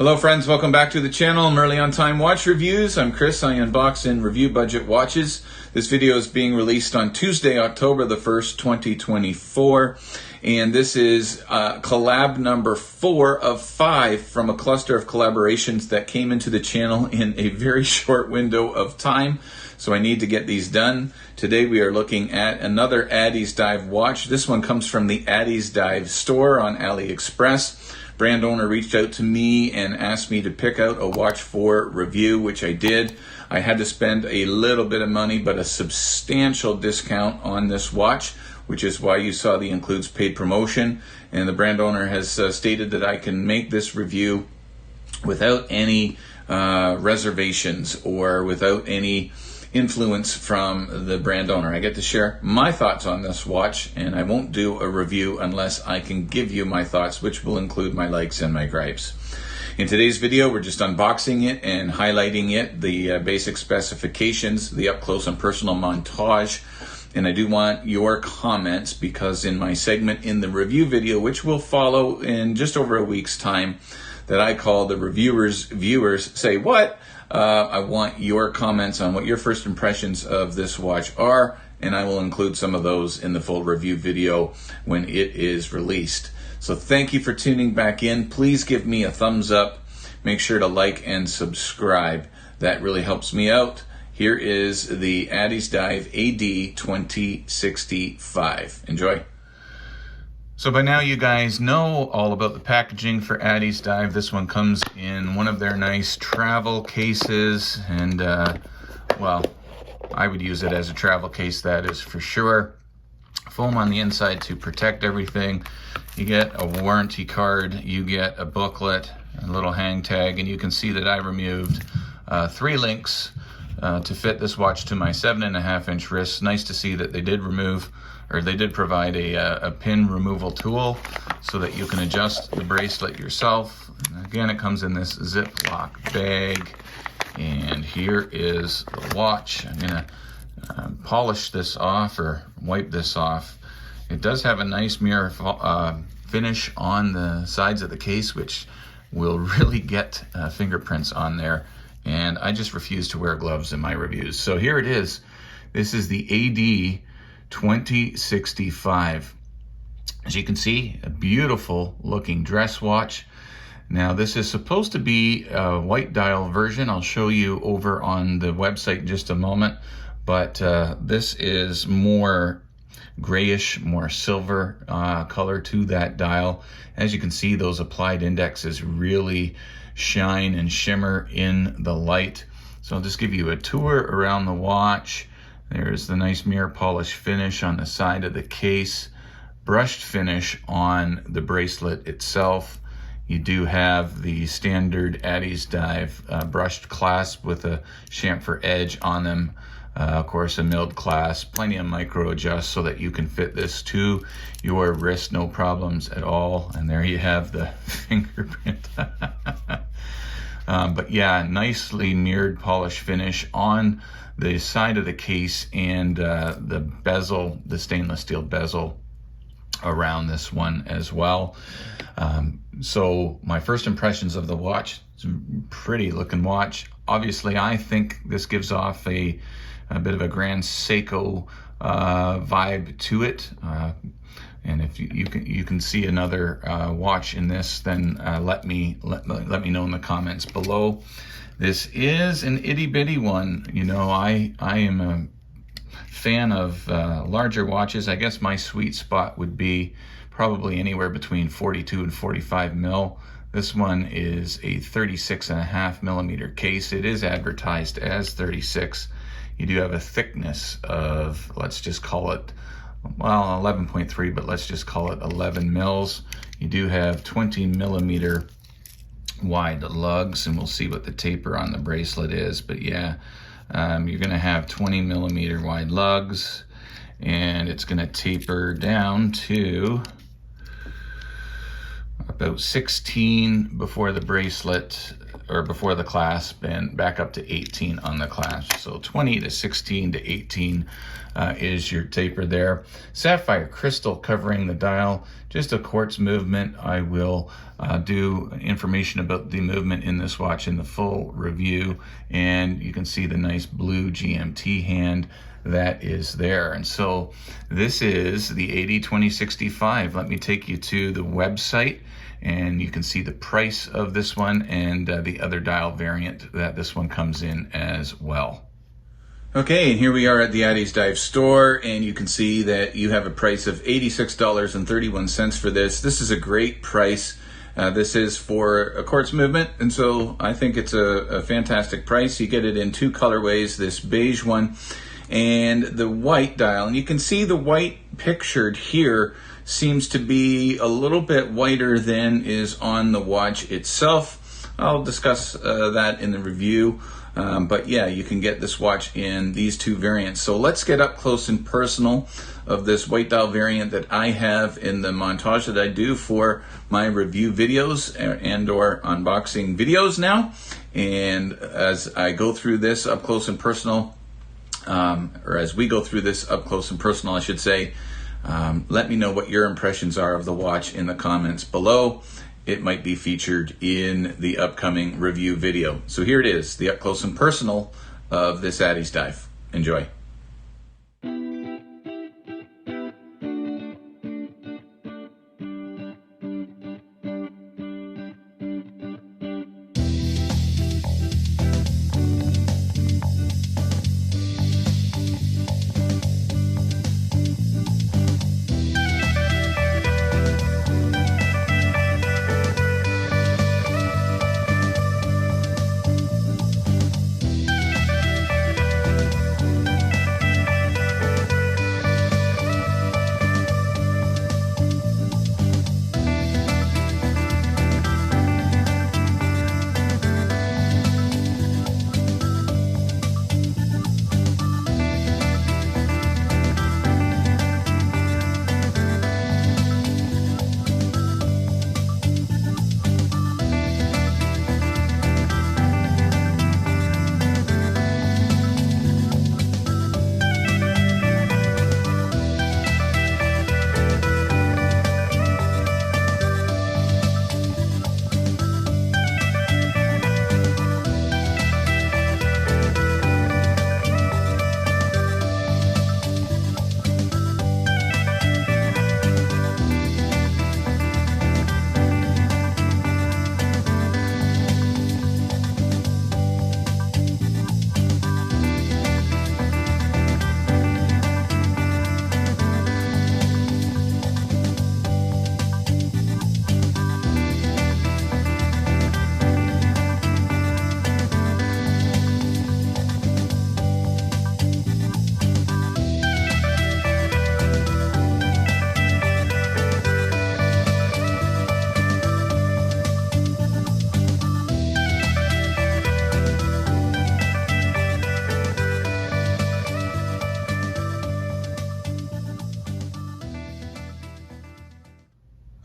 Hello friends, welcome back to the channel. I'm early on time watch reviews. I'm Chris. I unbox and review budget watches. This video is being released on Tuesday, October the 1st, 2024. And this is collab number 4 of 5 from a cluster of collaborations that came into the channel in a very short window of time. So I need to get these done. Today we are looking at another Addies Dive watch. This one comes from the Addies Dive store on Aliexpress. Brand owner reached out to me and asked me to pick out a watch for review, which I did. I had to spend a little bit of money, but a substantial discount on this watch, which is why you saw the includes paid promotion. And the brand owner has stated that I can make this review without any reservations or without any influence from the brand owner. I get to share my thoughts on this watch, and I won't do a review unless I can give you my thoughts, which will include my likes and my gripes. In today's video, we're just unboxing it and highlighting it, the basic specifications, the up close and personal montage. And I do want your comments, because in my segment in the review video, which will follow in just over a week's time, that I call the viewers say what? I want your comments on what your first impressions of this watch are, and I will include some of those in the full review video when it is released. So thank you for tuning back in. Please give me a thumbs up. Make sure to like and subscribe. That really helps me out. Here is the Addies Dive AD2065. Enjoy. So by now you guys know all about the packaging for Addies Dive. This one comes in one of their nice travel cases, and well, I would use it as a travel case, that is for sure. Foam on the inside to protect everything. You get a warranty card, you get a booklet, a little hang tag, and you can see that I removed 3 links to fit this watch to my 7.5-inch wrist. Nice to see that they did provide a pin removal tool so that you can adjust the bracelet yourself. And again, it comes in this Ziploc bag, and here is the watch. I'm gonna polish this off or wipe this off. It does have a nice mirror finish on the sides of the case, which will really get fingerprints on there. And I just refuse to wear gloves in my reviews. So here it is. This is the AD2065. As you can see, a beautiful looking dress watch. Now this is supposed to be a white dial version. I'll show you over on the website in just a moment. But this is more grayish, more silver color to that dial. As you can see, those applied indexes really shine and shimmer in the light. So I'll just give you a tour around the watch. There's the nice mirror polish finish on the side of the case, brushed finish on the bracelet itself. You do have the standard Addies Dive brushed clasp with a chamfer edge on them. Of course, a milled clasp, plenty of micro adjust so that you can fit this to your wrist, no problems at all. And there you have the fingerprint. But yeah, nicely mirrored polish finish on the side of the case, and the bezel, the stainless steel bezel around this one as well. So my first impressions of the watch, it's a pretty looking watch. Obviously, I think this gives off a bit of a Grand Seiko vibe to it. And if you can see another watch in this, then let me know in the comments below. This is an itty bitty one. You know, I am a fan of larger watches. I guess my sweet spot would be probably anywhere between 42 and 45 mil. This one is a 36.5 millimeter case. It is advertised as 36. You do have a thickness of, let's just call it, well, 11.3, but let's just call it 11 mils. You do have 20 millimeter wide lugs, and we'll see what the taper on the bracelet is. But yeah, you're gonna have 20 millimeter wide lugs, and it's gonna taper down to about 16 before the bracelet or before the clasp, and back up to 18 on the clasp. So 20 to 16 to 18 is your taper there. Sapphire crystal covering the dial, just a quartz movement. I will do information about the movement in this watch in the full review, and you can see the nice blue GMT hand that is there. And so this is the AD2065. Let me take you to the website, and you can see the price of this one and the other dial variant that this one comes in as well. Okay, and here we are at the Addies Dive store, and you can see that you have a price of $86.31 for this. This is a great price. This is for a quartz movement, and so I think it's a fantastic price. You get it in two colorways, this beige one and the white dial. And you can see the white pictured here seems to be a little bit whiter than is on the watch itself. I'll discuss that in the review. But yeah, you can get this watch in these two variants. So let's get up close and personal of this white dial variant that I have in the montage that I do for my review videos and or unboxing videos now. And as I go through this up close and personal, or as we go through this up close and personal, I should say, let me know what your impressions are of the watch in the comments below. It might be featured in the upcoming review video. So here it is, the up close and personal of this Addies Dive. Enjoy.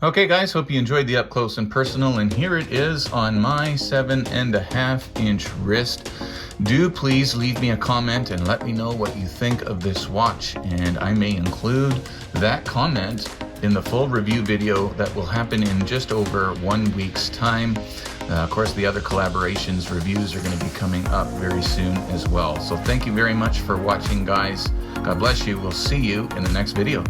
Okay guys, hope you enjoyed the up close and personal, and here it is on my 7.5-inch wrist. Do please leave me a comment and let me know what you think of this watch, and I may include that comment in the full review video that will happen in just over 1 week's time. Of course, the other collaborations reviews are going to be coming up very soon as well. So thank you very much for watching, guys. God bless you. We'll see you in the next video.